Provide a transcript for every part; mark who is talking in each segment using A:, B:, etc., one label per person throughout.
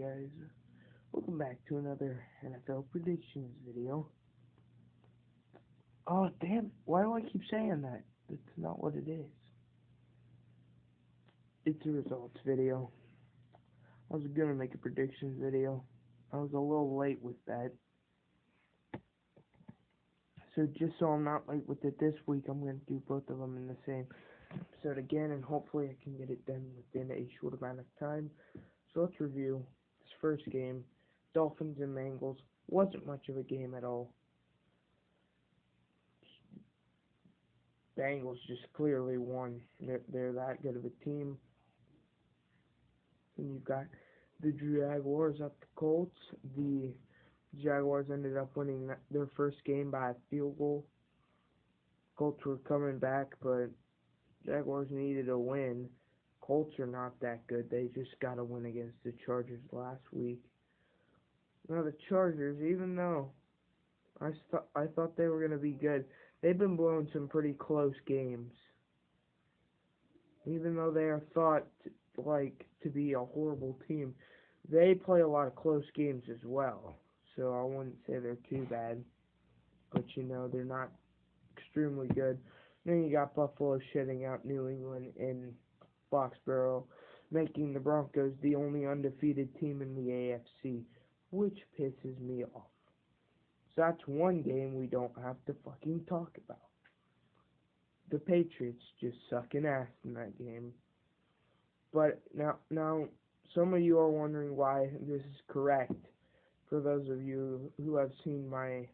A: guys, welcome back to another NFL predictions video. Oh damn, why do I keep saying that? That's not what it is. It's a results video. I was gonna make a predictions video. I was a little late with that. So just so I'm not late with it this week, I'm gonna do both of them in the same episode again, and hopefully I can get it done within a short amount of time. So let's review this first game. Dolphins and Bengals. Wasn't much of a game at all. Bengals just clearly won. They're that good of a team. And you've got the Jaguars at the Colts. The Jaguars ended up winning their first game by a field goal. Colts were coming back, but Jaguars needed a win. Colts are not that good. They just got a win against the Chargers last week. Now the Chargers, even though I thought they were going to be good, they've been blowing some pretty close games. Even though they are thought to be a horrible team, they play a lot of close games as well. So I wouldn't say they're too bad. But they're not extremely good. Then you got Buffalo shutting out New England in Foxborough, making the Broncos the only undefeated team in the AFC, which pisses me off. So that's one game we don't have to fucking talk about. The Patriots just sucking ass in that game. But now some of you are wondering why this is correct. For those of you who have seen my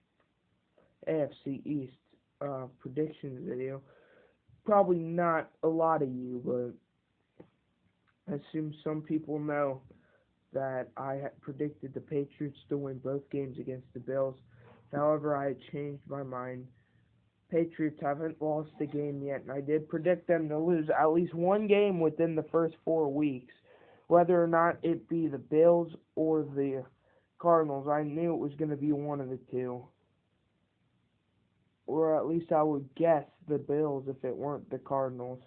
A: AFC East predictions video, probably not a lot of you, but I assume some people know that I had predicted the Patriots to win both games against the Bills. However, I had changed my mind. Patriots haven't lost a game yet, and I did predict them to lose at least one game within the first 4 weeks. Whether or not it be the Bills or the Cardinals, I knew it was going to be one of the two. Or at least I would guess the Bills if it weren't the Cardinals.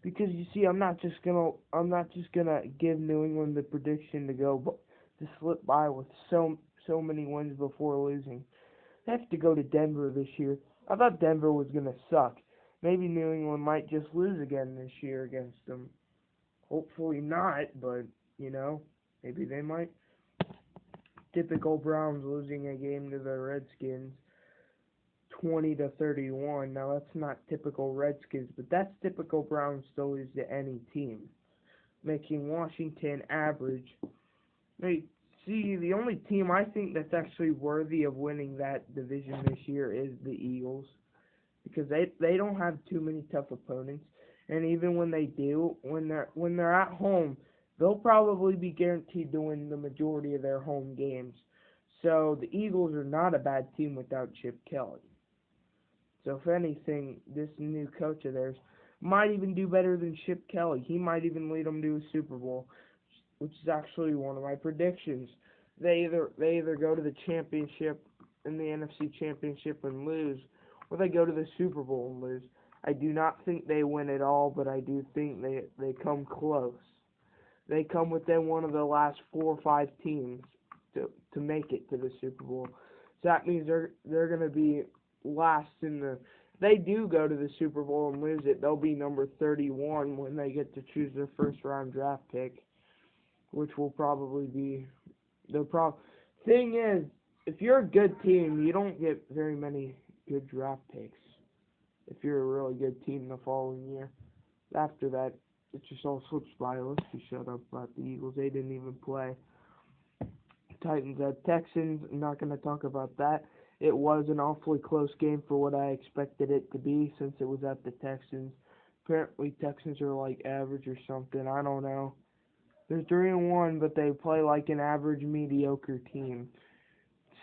A: Because you see, I'm not just gonna give New England the prediction to slip by with so many wins before losing. They have to go to Denver this year. I thought Denver was gonna suck. Maybe New England might just lose again this year against them. Hopefully not, but maybe they might. Typical Browns losing a game to the Redskins. 20-31. Now that's not typical Redskins, but that's typical Browns to lose to any team, making Washington average. See, the only team I think that's actually worthy of winning that division this year is the Eagles, because they don't have too many tough opponents, and even when they do, when they're at home, they'll probably be guaranteed to win the majority of their home games. So the Eagles are not a bad team without Chip Kelly. So if anything, this new coach of theirs might even do better than Chip Kelly. He might even lead them to a Super Bowl, which is actually one of my predictions. They either go to the championship in the NFC Championship and lose, or they go to the Super Bowl and lose. I do not think they win it all, but I do think they come close. They come within one of the last 4 or 5 teams to make it to the Super Bowl. So that means they're going to be last in the. They do go to the Super Bowl and lose it. They'll be number 31 when they get to choose their first round draft pick, which will probably be the problem. Thing is, if you're a good team, you don't get very many good draft picks. If you're a really good team the following year, after that, it just all slips by. Let's just shut up about the Eagles. They didn't even play. Titans at Texans. I'm not going to talk about that. It was an awfully close game for what I expected it to be, since it was at the Texans. Apparently Texans are like average or something. I don't know. They're 3-1, but they play like an average, mediocre team.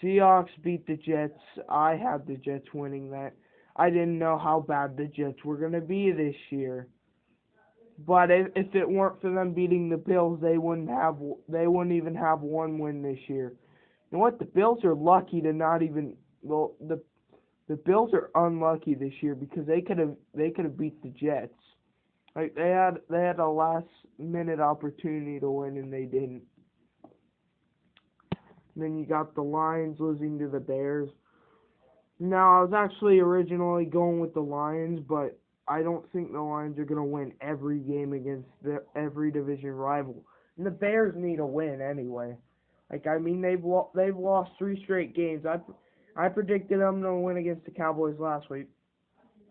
A: Seahawks beat the Jets. I had the Jets winning that. I didn't know how bad the Jets were going to be this year. But if it weren't for them beating the Bills, they wouldn't even have one win this year. You know what? The Bills are lucky to not even. Well, the Bills are unlucky this year because they could have beat the Jets. Like they had a last minute opportunity to win and they didn't. Then you got the Lions losing to the Bears. Now, I was actually originally going with the Lions, but I don't think the Lions are going to win every game against every division rival. And the Bears need a win anyway. Like, I mean, they've lost 3 straight games. I predicted them to win against the Cowboys last week.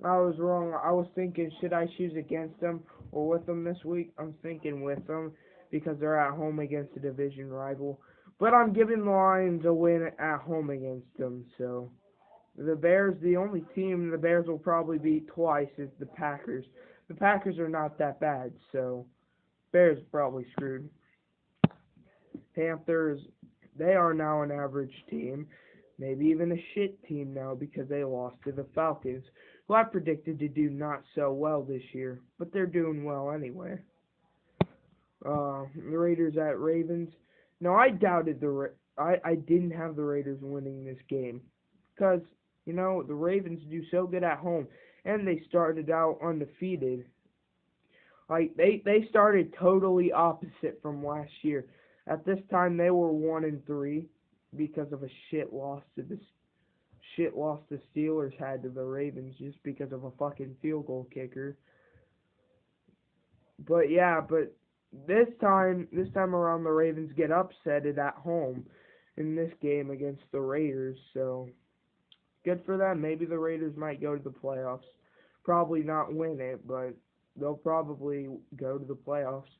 A: I was wrong. I was thinking, should I choose against them or with them this week? I'm thinking with them because they're at home against a division rival. But I'm giving the Lions a win at home against them, so... The Bears, the only team the Bears will probably beat twice is the Packers. The Packers are not that bad, so Bears are probably screwed. Panthers, they are now an average team, maybe even a shit team now because they lost to the Falcons, who I predicted to do not so well this year, but they're doing well anyway. The Raiders at Ravens. Now, I doubted I didn't have the Raiders winning this game because you know, the Ravens do so good at home, and they started out undefeated. Like, they started totally opposite from last year. At this time, they were 1-3 because of a shit loss the Steelers had to the Ravens just because of a fucking field goal kicker. But yeah, this time around, the Ravens get upsetted at home in this game against the Raiders, so... Good for them. Maybe the Raiders might go to the playoffs. Probably not win it, but they'll probably go to the playoffs.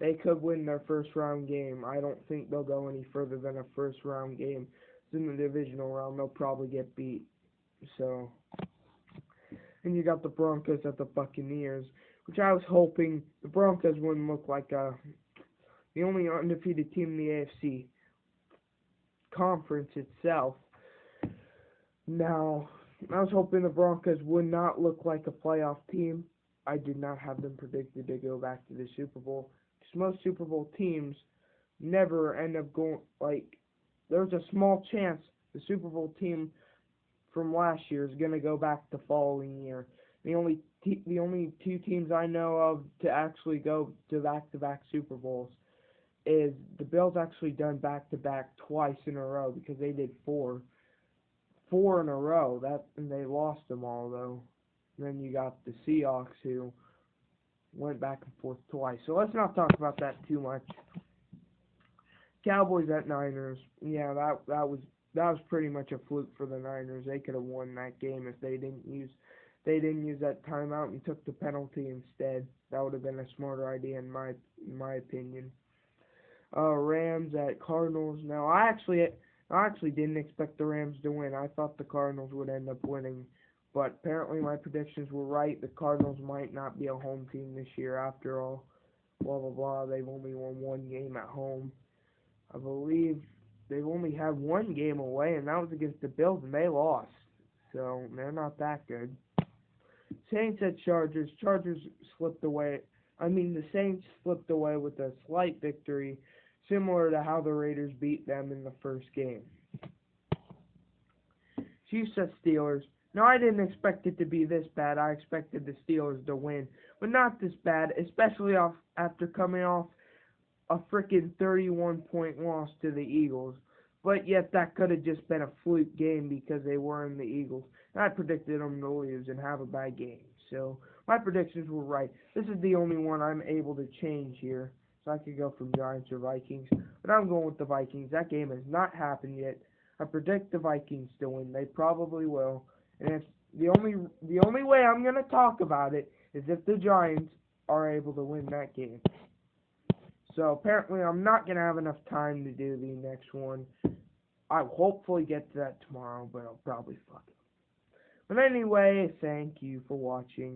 A: They could win their first round game. I don't think they'll go any further than a first round game. In the divisional round, they'll probably get beat. So, and you got the Broncos at the Buccaneers, which I was hoping the Broncos wouldn't look like the only undefeated team in the AFC conference itself. Now, I was hoping the Broncos would not look like a playoff team. I did not have them predicted to go back to the Super Bowl. Because most Super Bowl teams never end up going, like, there's a small chance the Super Bowl team from last year is going to go back the following year. The only 2 teams I know of to actually go to back-to-back Super Bowls is the Bills actually done back-to-back twice in a row because they did 4 in a row, and they lost them all, though. And then you got the Seahawks, who went back and forth twice. So let's not talk about that too much. Cowboys at Niners. Yeah, that was pretty much a fluke for the Niners. They could have won that game if they didn't use that timeout and took the penalty instead. That would have been a smarter idea in my opinion. Rams at Cardinals. Now, I actually didn't expect the Rams to win. I thought the Cardinals would end up winning. But apparently my predictions were right. The Cardinals might not be a home team this year after all. Blah, blah, blah. They've only won 1 game at home. I believe they've only had 1 game away, and that was against the Bills, and they lost. So they're not that good. Saints at Chargers. Chargers slipped away. The Saints slipped away with a slight victory, similar to how the Raiders beat them in the first game. Chiefs at Steelers. Now, I didn't expect it to be this bad. I expected the Steelers to win, but not this bad, especially after coming off a freaking 31-point loss to the Eagles. But yet, that could have just been a fluke game because they were in the Eagles. And I predicted them to lose and have a bad game. So, my predictions were right. This is the only one I'm able to change here. So I could go from Giants or Vikings. But I'm going with the Vikings. That game has not happened yet. I predict the Vikings to win. They probably will. And if the only way I'm going to talk about it is if the Giants are able to win that game. So apparently I'm not going to have enough time to do the next one. I'll hopefully get to that tomorrow, but I'll probably fuck it. But anyway, thank you for watching.